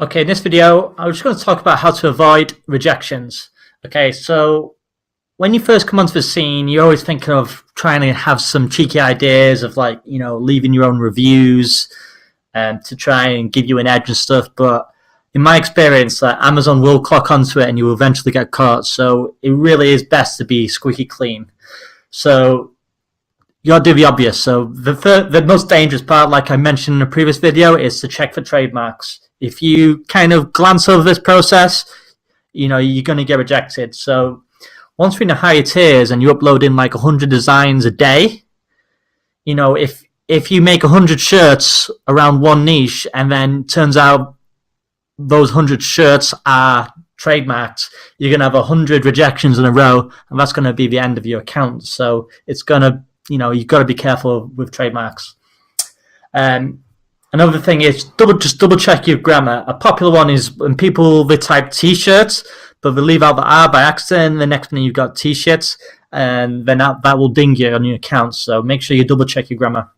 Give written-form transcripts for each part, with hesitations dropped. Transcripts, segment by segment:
Okay, in this video, I'm just going to talk about how to avoid rejections. Okay, so when you first come onto the scene, you're always thinking of trying to have some cheeky ideas of leaving your own reviews to try and give you an edge and stuff. But in my experience, Amazon will clock onto it and you will eventually get caught. So it really is best to be squeaky clean. So you gotta do the obvious. So the most dangerous part, like I mentioned in a previous video, is to check for trademarks. If you kind of glance over this process, you're going to get rejected. So once we're in the higher tiers and you upload in like 100 designs a day, if you make 100 shirts around one niche and then turns out those 100 shirts are trademarked, you're going to have 100 rejections in a row, and that's going to be the end of your account. So it's going to, you've got to be careful with trademarks. Another thing is just double check your grammar. A popular one is when people they type t-shirts, but they leave out the R by accident. The next one you've got t-shirts, and then that will ding you on your account. So make sure you double check your grammar.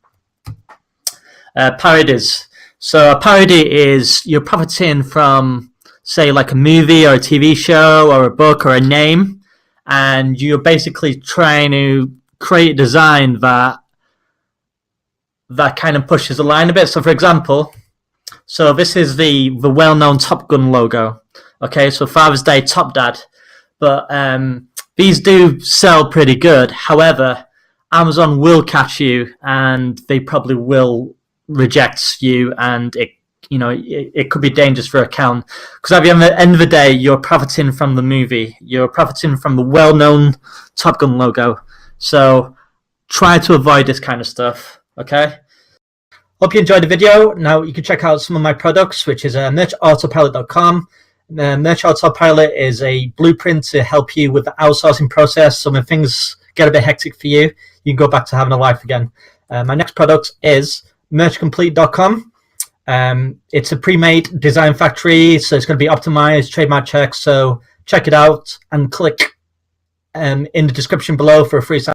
Parodies. So a parody is you're profiting from, say, like a movie or a TV show or a book or a name, and you're basically trying to create a design that kind of pushes the line a bit. So for example, this is the well-known Top Gun logo. Okay, so Father's Day Top Dad. But these do sell pretty good. However, Amazon will catch you and they probably will reject you, and it could be dangerous for your account. Because at the end of the day, you're profiting from the movie. You're profiting from the well-known Top Gun logo. So try to avoid this kind of stuff. Okay. Hope you enjoyed the video. Now you can check out some of my products, which is merchautopilot.com. Merch Autopilot is a blueprint to help you with the outsourcing process. So when things get a bit hectic for you, you can go back to having a life again. My next product is merchcomplete.com. It's a pre-made design factory, so it's going to be optimized, trademark checked. So check it out and click in the description below for a free sample.